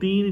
3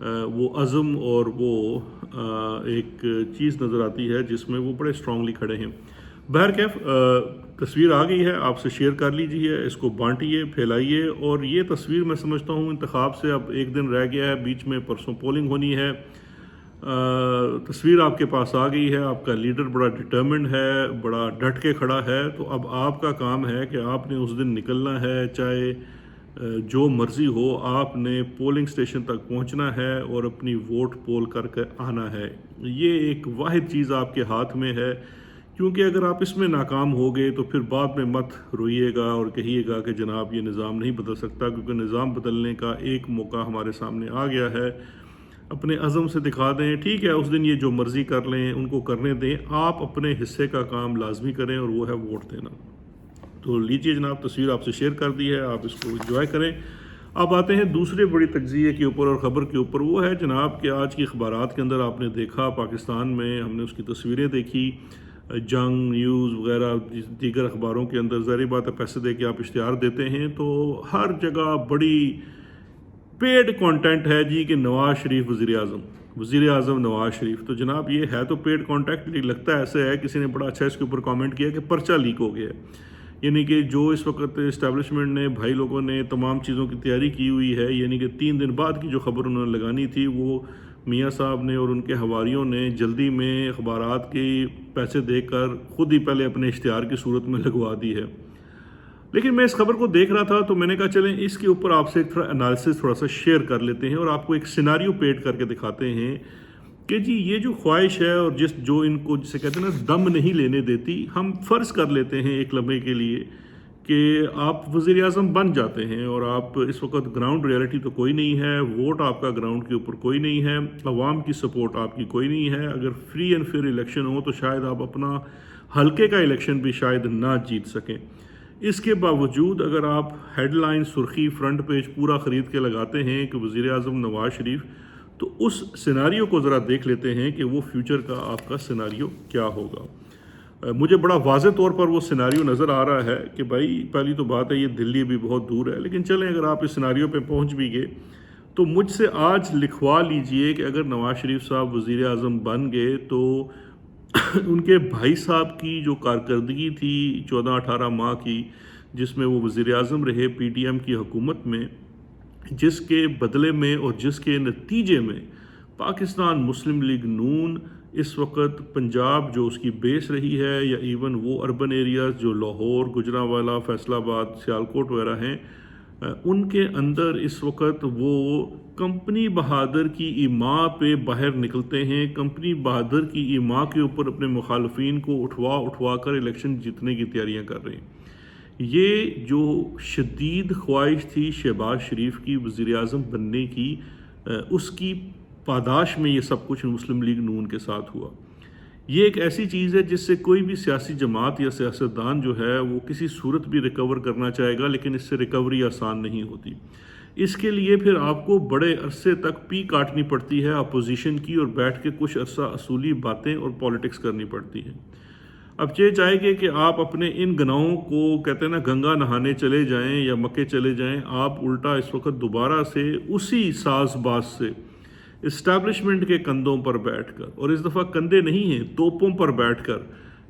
وہ عزم اور وہ ایک چیز نظر آتی ہے جس میں وہ بڑے اسٹرانگلی کھڑے ہیں۔ بہرکیف تصویر آ گئی ہے، آپ سے شیئر کر لیجیے، اس کو بانٹیے، پھیلائیے، اور یہ تصویر میں سمجھتا ہوں انتخاب سے اب ایک دن رہ گیا ہے، بیچ میں پرسوں پولنگ ہونی ہے۔ تصویر آپ کے پاس آ گئی ہے، آپ کا لیڈر بڑا ڈٹرمنڈ ہے، بڑا ڈٹ کے کھڑا ہے، تو اب آپ کا کام ہے کہ آپ نے اس دن نکلنا ہے، چاہے جو مرضی ہو، آپ نے پولنگ سٹیشن تک پہنچنا ہے اور اپنی ووٹ پول کر کے آنا ہے۔ یہ ایک واحد چیز آپ کے ہاتھ میں ہے، کیونکہ اگر آپ اس میں ناکام ہو گئے تو پھر بعد میں مت روئیے گا اور کہیے گا کہ جناب یہ نظام نہیں بدل سکتا، کیونکہ نظام بدلنے کا ایک موقع ہمارے سامنے آ گیا ہے۔ اپنے عزم سے دکھا دیں، ٹھیک ہے اس دن یہ جو مرضی کر لیں، ان کو کرنے دیں، آپ اپنے حصے کا کام لازمی کریں اور وہ ہے ووٹ دینا۔ تو لیجیے جناب، تصویر آپ سے شیئر کر دی ہے، آپ اس کو انجوائے کریں۔ اب آتے ہیں دوسرے بڑی تجزیے کے اوپر اور خبر کے اوپر، وہ ہے جناب کہ آج کی اخبارات کے اندر آپ نے دیکھا پاکستان میں، ہم نے اس کی تصویریں دیکھی، جنگ نیوز وغیرہ دیگر اخباروں کے اندر، ظاہر بات ہے پیسے دے کے آپ اشتہار دیتے ہیں تو ہر جگہ بڑی پیڈ کانٹینٹ ہے جی کہ نواز شریف وزیر اعظم نواز شریف۔ تو جناب یہ ہے تو پیڈ کانٹینٹ، لگتا ہے ایسے ہے، کسی نے بڑا اچھا اس کے اوپر کامنٹ کیا کہ پرچہ لیک ہو گیا ہے، یعنی کہ جو اس وقت اسٹیبلشمنٹ نے، بھائی لوگوں نے تمام چیزوں کی تیاری کی ہوئی ہے، یعنی کہ 3 دن بعد کی جو خبر انہوں نے لگانی تھی، وہ میاں صاحب نے اور ان کے حواریوں نے جلدی میں اخبارات کے پیسے دے کر خود ہی پہلے اپنے اشتہار کی صورت میں لگوا دی ہے۔ لیکن میں اس خبر کو دیکھ رہا تھا تو میں نے کہا چلیں اس کے اوپر آپ سے ایک تھوڑا انالیسس تھوڑا سا شیئر کر لیتے ہیں اور آپ کو ایک سیناریو پیٹ کر کے دکھاتے ہیں کہ جی یہ جو خواہش ہے اور جو ان کو جسے کہتے ہیں نا دم نہیں لینے دیتی، ہم فرض کر لیتے ہیں ایک لمحے کے لیے کہ آپ وزیر اعظم بن جاتے ہیں اور آپ اس وقت گراؤنڈ ریئلٹی تو کوئی نہیں ہے، ووٹ آپ کا گراؤنڈ کے اوپر کوئی نہیں ہے، عوام کی سپورٹ آپ کی کوئی نہیں ہے، اگر فری اینڈ فیئر الیکشن ہو تو شاید آپ اپنا حلقے کا الیکشن بھی شاید نہ جیت سکیں۔ اس کے باوجود اگر آپ ہیڈ لائن، سرخی، فرنٹ پیج پورا خرید کے لگاتے ہیں کہ وزیر اعظم نواز شریف، تو اس سیناریو کو ذرا دیکھ لیتے ہیں کہ وہ فیوچر کا آپ کا سیناریو کیا ہوگا۔ مجھے بڑا واضح طور پر وہ سیناریو نظر آ رہا ہے کہ بھائی پہلی تو بات ہے یہ دلی بھی بہت دور ہے، لیکن چلیں اگر آپ اس سیناریو پہ پہنچ بھی گئے تو مجھ سے آج لکھوا لیجئے کہ اگر نواز شریف صاحب وزیر اعظم بن گئے تو ان کے بھائی صاحب کی جو کارکردگی تھی 14-18 ماہ کی، جس میں وہ وزیر اعظم رہے پی ٹی ایم کی حکومت میں، جس کے بدلے میں اور جس کے نتیجے میں پاکستان مسلم لیگ نون اس وقت پنجاب جو اس کی بیس رہی ہے، یا ایون وہ اربن ایریاز جو لاہور، گجرانوالہ، فیصل آباد، سیالکوٹ وغیرہ ہیں، ان کے اندر اس وقت وہ کمپنی بہادر کی ایما پہ باہر نکلتے ہیں، کمپنی بہادر کی ایما کے اوپر اپنے مخالفین کو اٹھوا کر الیکشن جیتنے کی تیاریاں کر رہے ہیں۔ یہ جو شدید خواہش تھی شہباز شریف کی وزیر اعظم بننے کی، اس کی پاداش میں یہ سب کچھ مسلم لیگ نون کے ساتھ ہوا۔ یہ ایک ایسی چیز ہے جس سے کوئی بھی سیاسی جماعت یا سیاستدان جو ہے وہ کسی صورت بھی ریکور کرنا چاہے گا، لیکن اس سے ریکوری آسان نہیں ہوتی۔ اس کے لیے پھر آپ کو بڑے عرصے تک پی کاٹنی پڑتی ہے اپوزیشن کی، اور بیٹھ کے کچھ عرصہ اصولی باتیں اور پالیٹکس کرنی پڑتی ہے۔ اب یہ چاہے گے کہ آپ اپنے ان گناہوں کو کہتے ہیں نا گنگا نہانے چلے جائیں یا مکے چلے جائیں، آپ الٹا اس وقت دوبارہ سے اسی ساز باز سے اسٹیبلشمنٹ کے کندھوں پر بیٹھ کر، اور اس دفعہ کندھے نہیں ہیں، توپوں پر بیٹھ کر،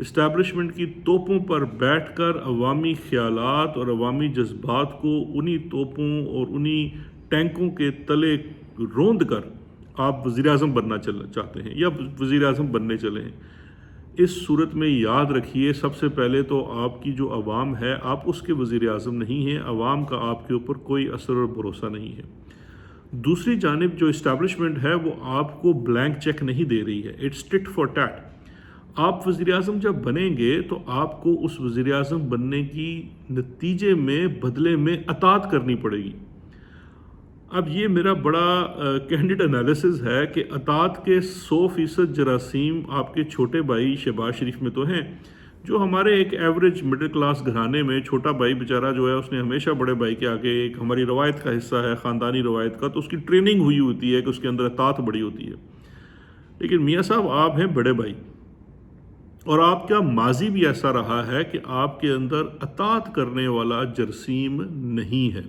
اسٹیبلشمنٹ کی توپوں پر بیٹھ کر عوامی خیالات اور عوامی جذبات کو انہی توپوں اور انہی ٹینکوں کے تلے روند کر آپ وزیر اعظم بننا چاہتے ہیں یا وزیر اعظم بننے چلے ہیں۔ اس صورت میں یاد رکھیے سب سے پہلے تو آپ کی جو عوام ہے، آپ اس کے وزیر اعظم نہیں ہیں، عوام کا آپ کے اوپر کوئی اثر اور بھروسہ نہیں ہے۔ دوسری جانب جو اسٹیبلشمنٹ ہے وہ آپ کو بلینک چیک نہیں دے رہی ہے، اٹس ٹٹ فار ٹیٹ۔ آپ وزیر اعظم جب بنیں گے تو آپ کو اس وزیر اعظم بننے کی نتیجے میں بدلے میں اطاعت کرنی پڑے گی۔ اب یہ میرا بڑا کینڈیڈ انالیسز ہے کہ اطاعت کے 100% جراثیم آپ کے چھوٹے بھائی شہباز شریف میں تو ہیں، جو ہمارے ایک ایوریج مڈل کلاس گھرانے میں چھوٹا بھائی بیچارہ جو ہے اس نے ہمیشہ بڑے بھائی کے آگے، ایک ہماری روایت کا حصہ ہے، خاندانی روایت کا، تو اس کی ٹریننگ ہوئی ہوتی ہے کہ اس کے اندر اطاعت بڑی ہوتی ہے۔ لیکن میاں صاحب آپ ہیں بڑے بھائی، اور آپ کا ماضی بھی ایسا رہا ہے کہ آپ کے اندر اطاعت کرنے والا جرثیم نہیں ہے۔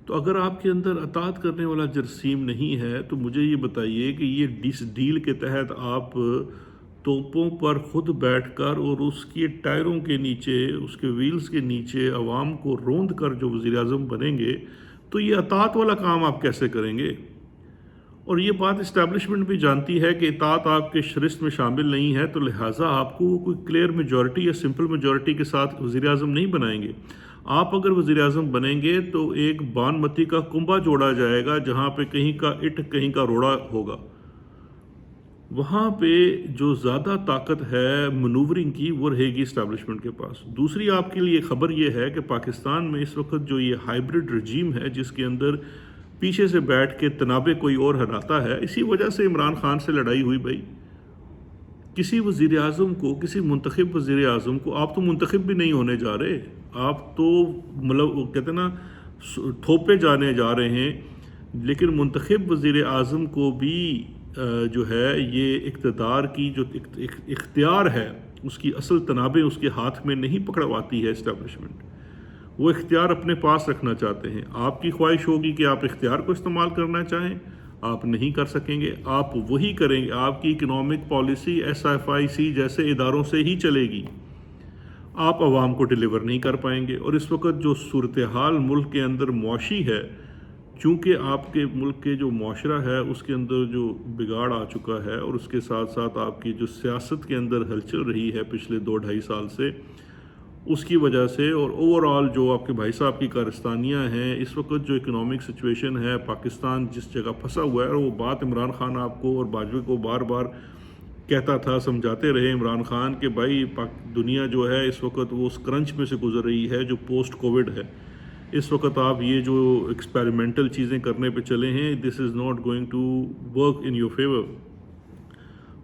تو اگر آپ کے اندر اطاعت کرنے والا جرثیم نہیں ہے تو مجھے یہ بتائیے کہ یہ اس ڈیل کے تحت آپ توپوں پر خود بیٹھ کر اور اس کے ٹائروں کے نیچے، اس کے ویلز کے نیچے عوام کو روند کر جو وزیر اعظم بنیں گے، تو یہ اطاعت والا کام آپ کیسے کریں گے؟ اور یہ بات اسٹیبلشمنٹ بھی جانتی ہے کہ اطاعت آپ کے شرست میں شامل نہیں ہے، تو لہٰذا آپ کو کوئی کلیئر میجورٹی یا سمپل میجورٹی کے ساتھ وزیر اعظم نہیں بنائیں گے۔ آپ اگر وزیر اعظم بنیں گے تو ایک بان متی کا کنبا جوڑا جائے گا، جہاں پہ کہیں کا اٹ کہیں کا روڑا ہوگا۔ وہاں پہ جو زیادہ طاقت ہے منورنگ کی وہ رہے گی اسٹیبلشمنٹ کے پاس۔ دوسری آپ کے لیے خبر یہ ہے کہ پاکستان میں اس وقت جو یہ ہائبرڈ رجیم ہے، جس کے اندر پیچھے سے بیٹھ کے تنابے کوئی اور ہراتا ہے، اسی وجہ سے عمران خان سے لڑائی ہوئی بھائی۔ کسی وزیر اعظم کو، کسی منتخب وزیر اعظم کو، آپ تو منتخب بھی نہیں ہونے جا رہے، آپ تو مطلب وہ کہتے ہیں نا تھوپے جانے جا رہے ہیں، لیکن منتخب وزیر اعظم کو بھی جو ہے یہ اقتدار کی جو اختیار ہے، اس کی اصل تنابیں اس کے ہاتھ میں نہیں پکڑواتی ہے اسٹیبلشمنٹ۔ وہ اختیار اپنے پاس رکھنا چاہتے ہیں۔ آپ کی خواہش ہوگی کہ آپ اختیار کو استعمال کرنا چاہیں، آپ نہیں کر سکیں گے، آپ وہی کریں گے، آپ کی اکنامک پالیسی SFIC جیسے اداروں سے ہی چلے گی، آپ عوام کو ڈیلیور نہیں کر پائیں گے۔ اور اس وقت جو صورتحال ملک کے اندر معاشی ہے، چونکہ آپ کے ملک کے جو معاشرہ ہے اس کے اندر جو بگاڑ آ چکا ہے، اور اس کے ساتھ ساتھ آپ کی جو سیاست کے اندر ہلچل رہی ہے پچھلے 2-2.5 سال سے، اس کی وجہ سے، اور اوورآل جو آپ کے بھائی صاحب کی کارستانیاں ہیں، اس وقت جو اکنامک سچویشن ہے، پاکستان جس جگہ پھنسا ہوا ہے، اور وہ بات عمران خان آپ کو اور باجوہ کو بار بار کہتا تھا، سمجھاتے رہے عمران خان کہ بھائی دنیا جو ہے اس وقت وہ اس کرنچ میں سے گزر رہی ہے جو پوسٹ کووڈ ہے۔ اس وقت آپ یہ جو ایکسپیریمنٹل چیزیں کرنے پہ چلے ہیں، this is not going to work in your favour.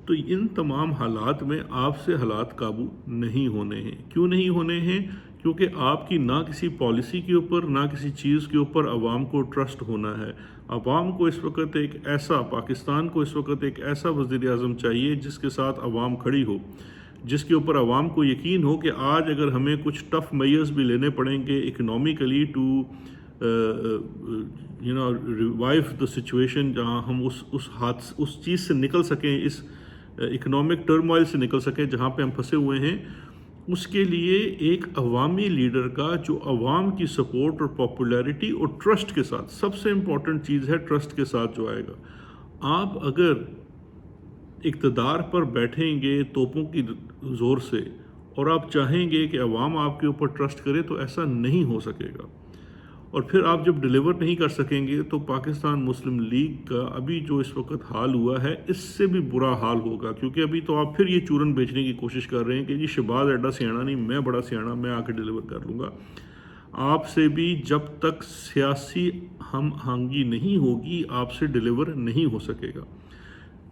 تو ان تمام حالات میں آپ سے حالات قابو نہیں ہونے ہیں۔ کیوں نہیں ہونے ہیں؟ کیونکہ آپ کی نہ کسی پالیسی کے اوپر، نہ کسی چیز کے اوپر عوام کو ٹرسٹ ہونا ہے۔ عوام کو اس وقت پاکستان کو اس وقت ایک ایسا وزیر اعظم چاہیے جس کے ساتھ عوام کھڑی ہو، جس کے اوپر عوام کو یقین ہو کہ آج اگر ہمیں کچھ ٹف میئرز بھی لینے پڑیں گے economically to revive the situation, جہاں ہم اس چیز سے نکل سکیں، اس اکنامک ٹرموائل سے نکل سکیں جہاں پہ ہم پھنسے ہوئے ہیں، اس کے لیے ایک عوامی لیڈر کا جو عوام کی سپورٹ اور پاپولیرٹی اور ٹرسٹ کے ساتھ، سب سے امپورٹنٹ چیز ہے ٹرسٹ کے ساتھ جو آئے گا۔ آپ اگر اقتدار پر بیٹھیں گے توپوں کی زور سے، اور آپ چاہیں گے کہ عوام آپ کے اوپر ٹرسٹ کرے، تو ایسا نہیں ہو سکے گا۔ اور پھر آپ جب ڈیلیور نہیں کر سکیں گے تو پاکستان مسلم لیگ کا ابھی جو اس وقت حال ہوا ہے، اس سے بھی برا حال ہوگا، کیونکہ ابھی تو آپ پھر یہ چورن بیچنے کی کوشش کر رہے ہیں کہ جی شہباز ایڈا سیاڑا نہیں، میں بڑا سیاڑا، میں آ کے ڈیلیور کر لوں گا۔ آپ سے بھی جب تک سیاسی ہم آہنگی نہیں ہوگی، آپ سے ڈیلیور نہیں ہو سکے گا۔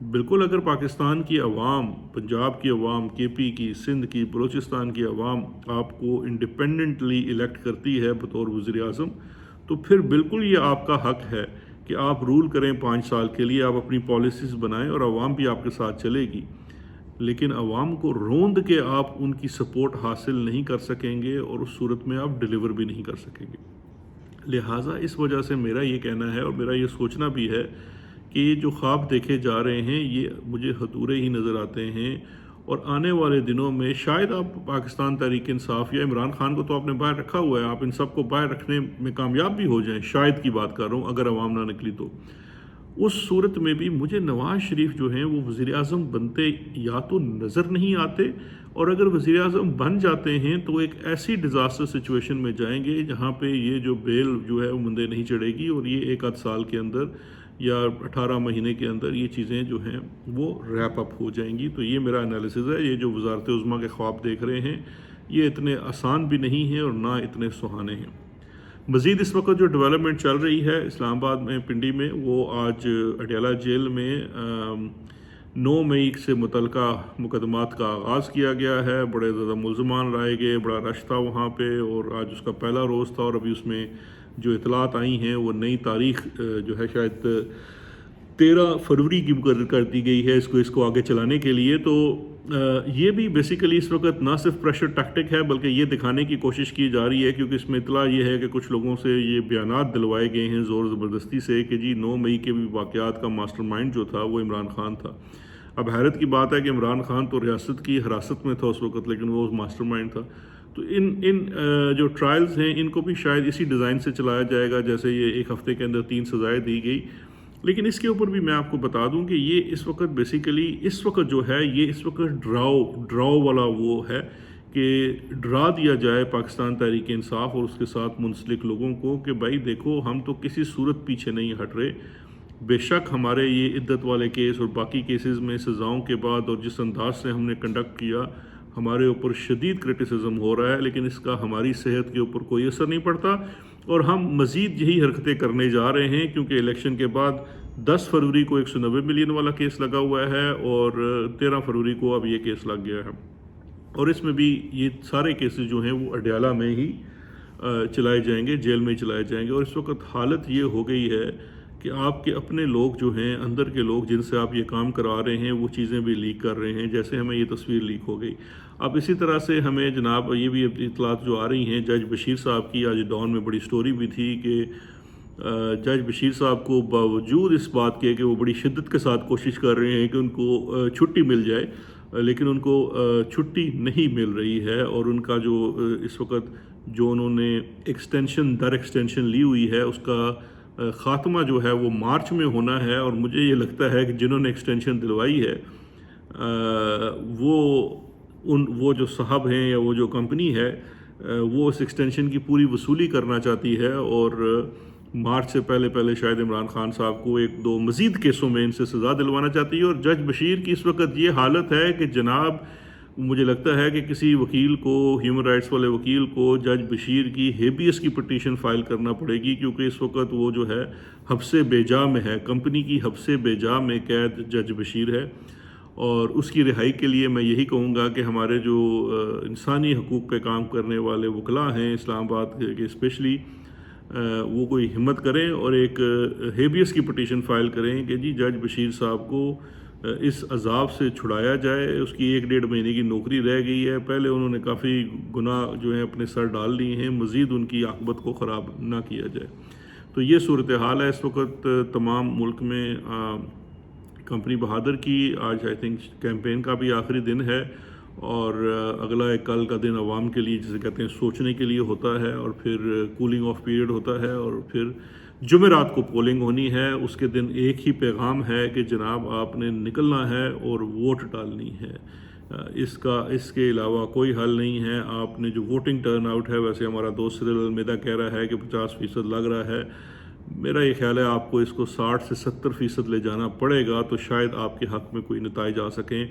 بالکل اگر پاکستان کی عوام، پنجاب کی عوام، KP کی، سندھ کی، بلوچستان کی عوام آپ کو انڈیپینڈنٹلی الیکٹ کرتی ہے بطور وزیر اعظم، تو پھر بالکل یہ آپ کا حق ہے کہ آپ رول کریں 5 سال کے لیے، آپ اپنی پالیسیز بنائیں اور عوام بھی آپ کے ساتھ چلے گی۔ لیکن عوام کو روند کے آپ ان کی سپورٹ حاصل نہیں کر سکیں گے، اور اس صورت میں آپ ڈیلیور بھی نہیں کر سکیں گے۔ لہٰذا اس وجہ سے میرا یہ کہنا ہے اور میرا یہ سوچنا بھی ہے کہ یہ جو خواب دیکھے جا رہے ہیں یہ مجھے ادھورے ہی نظر آتے ہیں، اور آنے والے دنوں میں شاید آپ پاکستان تحریک انصاف یا عمران خان کو تو آپ نے باہر رکھا ہوا ہے، آپ ان سب کو باہر رکھنے میں کامیاب بھی ہو جائیں، شاید کی بات کر رہا ہوں، اگر عوام نہ نکلی تو اس صورت میں بھی مجھے نواز شریف جو ہیں وہ وزیر اعظم بنتے یا تو نظر نہیں آتے، اور اگر وزیر اعظم بن جاتے ہیں تو ایک ایسی ڈیزاسٹر سچویشن میں جائیں گے جہاں پہ یہ جو بیل جو ہے وہ مندے نہیں چڑھے گی، اور یہ 1 آدھ سال کے اندر یا 18 مہینے کے اندر یہ چیزیں جو ہیں وہ ریپ اپ ہو جائیں گی۔ تو یہ میرا انالیسز ہے۔ یہ جو وزارت عظمیٰ کے خواب دیکھ رہے ہیں یہ اتنے آسان بھی نہیں ہیں اور نہ اتنے سہانے ہیں۔ مزید اس وقت جو ڈیولپمنٹ چل رہی ہے اسلام آباد میں، پنڈی میں، وہ آج اڈیالہ جیل میں 9 مئی سے متعلقہ مقدمات کا آغاز کیا گیا ہے۔ بڑے زیادہ ملزمان لائے گئے، بڑا رش تھا وہاں پہ، اور آج اس کا پہلا روز تھا، اور ابھی اس میں جو اطلاعات آئی ہیں وہ نئی تاریخ جو ہے شاید 13 فروری کی مقرر کر دی گئی ہے اس کو آگے چلانے کے لیے۔ تو یہ بھی بیسیکلی اس وقت نہ صرف پریشر ٹیکٹک ہے بلکہ یہ دکھانے کی کوشش کی جا رہی ہے، کیونکہ اس میں اطلاع یہ ہے کہ کچھ لوگوں سے یہ بیانات دلوائے گئے ہیں زور زبردستی سے کہ جی 9 مئی کے بھی واقعات کا ماسٹر مائنڈ جو تھا وہ عمران خان تھا۔ اب حیرت کی بات ہے کہ عمران خان تو ریاست کی حراست میں تھا اس وقت، لیکن وہ ماسٹر مائنڈ تھا۔ تو ان جو ٹرائلز ہیں ان کو بھی شاید اسی ڈیزائن سے چلایا جائے گا، جیسے یہ 1 ہفتے کے اندر 3 سزائیں دی گئی۔ لیکن اس کے اوپر بھی میں آپ کو بتا دوں کہ یہ اس وقت بیسیکلی اس وقت جو ہے یہ اس وقت ڈراؤ والا وہ ہے کہ ڈرا دیا جائے پاکستان تحریک انصاف اور اس کے ساتھ منسلک لوگوں کو کہ بھائی دیکھو ہم تو کسی صورت پیچھے نہیں ہٹ رہے، بے شک ہمارے یہ عدت والے کیس اور باقی کیسز میں سزاؤں کے بعد اور جس انداز سے ہم نے کنڈکٹ کیا ہمارے اوپر شدید کرٹیسزم ہو رہا ہے، لیکن اس کا ہماری صحت کے اوپر کوئی اثر نہیں پڑتا اور ہم مزید یہی حرکتیں کرنے جا رہے ہیں، کیونکہ الیکشن کے بعد 10 فروری کو 190 ملین والا کیس لگا ہوا ہے اور 13 فروری کو اب یہ کیس لگ گیا ہے، اور اس میں بھی یہ سارے کیسز جو ہیں وہ اڈیالہ میں ہی چلائے جائیں گے، جیل میں ہی چلائے جائیں گے۔ اور اس وقت حالت یہ ہو گئی ہے کہ آپ کے اپنے لوگ جو ہیں اندر کے لوگ جن سے آپ یہ کام کرا رہے ہیں وہ چیزیں بھی لیک کر رہے ہیں، جیسے ہمیں یہ تصویر لیک ہو گئی۔ اب اسی طرح سے ہمیں جناب یہ بھی اطلاعات جو آ رہی ہیں، جج بشیر صاحب کی آج ڈان میں بڑی سٹوری بھی تھی کہ جج بشیر صاحب کو باوجود اس بات کے کہ وہ بڑی شدت کے ساتھ کوشش کر رہے ہیں کہ ان کو چھٹی مل جائے، لیکن ان کو چھٹی نہیں مل رہی ہے، اور ان کا جو اس وقت جو انہوں نے ایکسٹینشن لی ہوئی ہے اس کا خاتمہ جو ہے وہ مارچ میں ہونا ہے، اور مجھے یہ لگتا ہے کہ جنہوں نے ایکسٹینشن دلوائی ہے وہ جو صاحب ہیں یا وہ جو کمپنی ہے وہ اس ایکسٹینشن کی پوری وصولی کرنا چاہتی ہے، اور مارچ سے پہلے شاید عمران خان صاحب کو 1-2 مزید کیسوں میں ان سے سزا دلوانا چاہتی ہے۔ اور جج بشیر کی اس وقت یہ حالت ہے کہ جناب مجھے لگتا ہے کہ کسی وکیل کو، ہیومن رائٹس والے وکیل کو جج بشیر کی ہیبیس کی پٹیشن فائل کرنا پڑے گی، کیونکہ اس وقت وہ جو ہے حبس بے جا میں ہے، کمپنی کی حبس بے جا میں قید جج بشیر ہے، اور اس کی رہائی کے لیے میں یہی کہوں گا کہ ہمارے جو انسانی حقوق پہ کام کرنے والے وکلاء ہیں اسلام آباد کے اسپیشلی، وہ کوئی ہمت کریں اور ایک ہیبیس کی پٹیشن فائل کریں کہ جی جج بشیر صاحب کو اس عذاب سے چھڑایا جائے۔ اس کی 1-1.5 مہینے کی نوکری رہ گئی ہے، پہلے انہوں نے کافی گناہ جو ہیں اپنے سر ڈال لیے ہیں، مزید ان کی عاقبت کو خراب نہ کیا جائے۔ تو یہ صورتحال ہے اس وقت تمام ملک میں۔ کمپنی بہادر کی آج آئی تھنک کیمپین کا بھی آخری دن ہے، اور اگلا کل کا دن عوام کے لیے جسے کہتے ہیں سوچنے کے لیے ہوتا ہے، اور پھر کولنگ آف پیریڈ ہوتا ہے، اور پھر جمعرات کو پولنگ ہونی ہے۔ اس کے دن ایک ہی پیغام ہے کہ جناب آپ نے نکلنا ہے اور ووٹ ڈالنی ہے، اس کے علاوہ کوئی حل نہیں ہے۔ آپ نے جو ووٹنگ ٹرن آؤٹ ہے، ویسے ہمارا دوست سرل المیدا کہہ رہا ہے کہ 50% لگ رہا ہے، میرا یہ خیال ہے آپ کو اس کو 60 سے 70% لے جانا پڑے گا تو شاید آپ کے حق میں کوئی نتائج آ سکیں،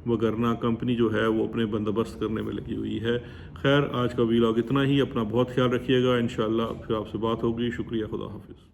وگرنہ کمپنی جو ہے وہ اپنے بندوبست کرنے میں لگی ہوئی ہے۔ خیر، آج کا ویلاگ اتنا ہی، اپنا بہت خیال رکھیے گا، انشاءاللہ پھر آپ سے بات ہوگی۔ شکریہ، خدا حافظ۔